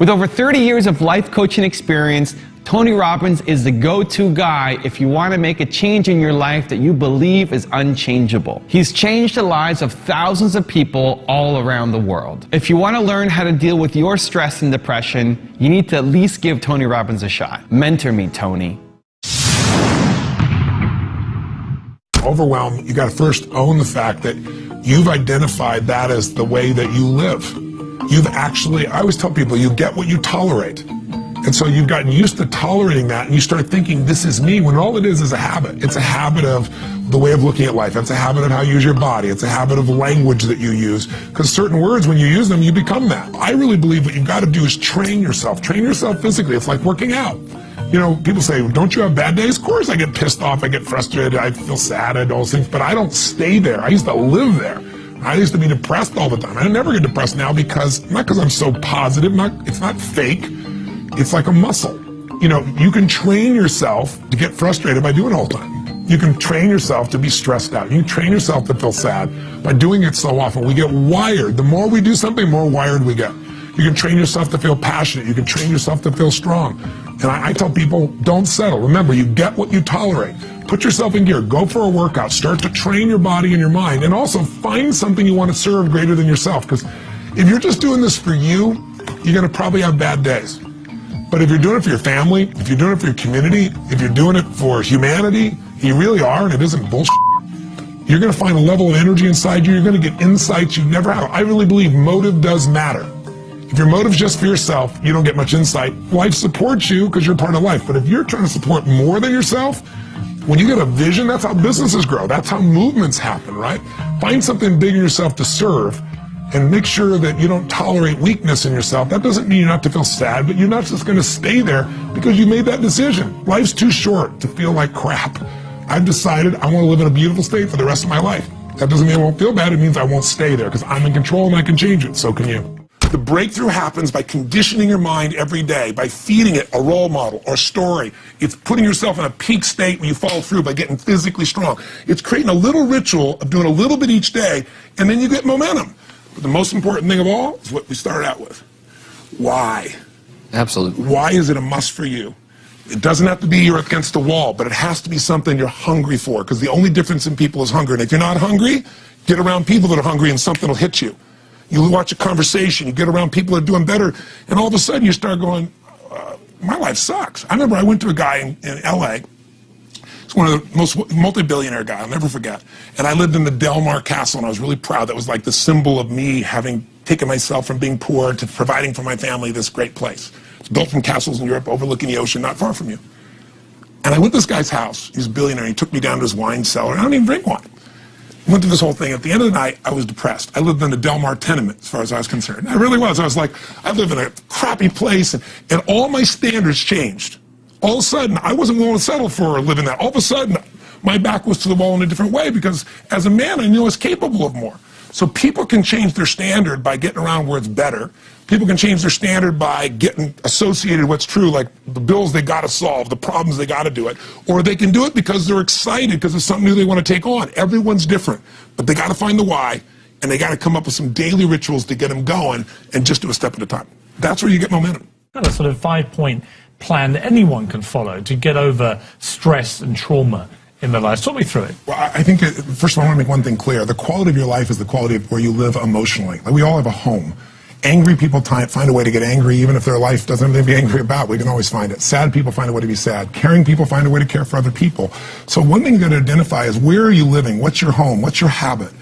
With over 30 years of life coaching experience, Tony Robbins is the go-to guy if you want to make a change in your life that you believe is unchangeable. He's changed the lives of thousands of people all around the world. If you want to learn how to deal with your stress and depression, you need to at least give Tony Robbins a shot. Mentor me, Tony. Overwhelm, you got to first own the fact that you've identified that as the way that you live. You've actually, I always tell people, you get what you tolerate. And so you've gotten used to tolerating that, and you start thinking, this is me, when all it is a habit. It's a habit of the way of looking at life. It's a habit of how you use your body. It's a habit of language that you use. Because certain words, when you use them, you become that. I really believe what you've got to do is train yourself. Train yourself physically. It's like working out. You know, people say, don't you have bad days? Of course I get pissed off, I get frustrated, I feel sad, I do all those things, but I don't stay there. I used to live there. I used to be depressed all the time. I never get depressed now because, not because I'm so positive, it's not fake. It's like a muscle. You know, you can train yourself to get frustrated by doing it all the time. You can train yourself to be stressed out. You can train yourself to feel sad by doing it so often. We get wired. The more we do something, the more wired we get. You can train yourself to feel passionate. You can train yourself to feel strong. And I tell people, don't settle. Remember, you get what you tolerate. Put yourself in gear. Go for a workout. Start to train your body and your mind. And also find something you want to serve greater than yourself. Because if you're just doing this for you, you're going to probably have bad days. But if you're doing it for your family, if you're doing it for your community, if you're doing it for humanity, you really are, and it isn't bullshit, you're going to find a level of energy inside you. You're going to get insights you never have. I really believe motive does matter. If your motive's just for yourself, you don't get much insight. Life supports you because you're part of life. But if you're trying to support more than yourself, when you get a vision, that's how businesses grow. That's how movements happen, right? Find something big in yourself to serve. And make sure that you don't tolerate weakness in yourself. That doesn't mean you not to feel sad, but you're not just going to stay there because you made that decision. Life's too short to feel like crap. I've decided I want to live in a beautiful state for the rest of my life. That doesn't mean I won't feel bad. It means I won't stay there because I'm in control and I can change it. So can you. The breakthrough happens by conditioning your mind every day, by feeding it a role model or story. It's putting yourself in a peak state when you follow through by getting physically strong. It's creating a little ritual of doing a little bit each day, and then you get momentum. But the most important thing of all is what we started out with. Why? Absolutely. Why is it a must for you? It doesn't have to be you're against the wall, but it has to be something you're hungry for, because the only difference in people is hunger. And if you're not hungry, get around people that are hungry and something will hit you. You watch a conversation, you get around people that are doing better, and all of a sudden you start going, my life sucks. I remember I went to a guy in LA. He's one of the most multi-billionaire guys, I'll never forget. And I lived in the Del Mar Castle, and I was really proud. That was like the symbol of me having taken myself from being poor to providing for my family this great place. It's built from castles in Europe overlooking the ocean, not far from you. And I went to this guy's house. He's a billionaire. He took me down to his wine cellar. I don't even drink wine. Went to this whole thing. At the end of the night, I was depressed. I lived in the Del Mar tenement, as far as I was concerned. I really was. I was like, I live in a crappy place, and all my standards changed. All of a sudden, I wasn't willing to settle for living that. All of a sudden, my back was to the wall in a different way, because as a man, I knew I was capable of more. So people can change their standard by getting around where it's better. People can change their standard by getting associated with what's true, like the bills they got to solve, the problems they got to do it. Or they can do it because they're excited because it's something new they want to take on. Everyone's different, but they got to find the why, and they got to come up with some daily rituals to get them going, and just do a step at a time. That's where you get momentum. Got a sort of 5-point plan that anyone can follow to get over stress and trauma in their lives. Talk me through it. Well, I think, first of all, I want to make one thing clear. The quality of your life is the quality of where you live emotionally. Like, we all have a home. Angry people find a way to get angry, even if their life doesn't have anything to be angry about. We can always find it. Sad people find a way to be sad. Caring people find a way to care for other people. So one thing you got to identify is, where are you living? What's your home? What's your habit?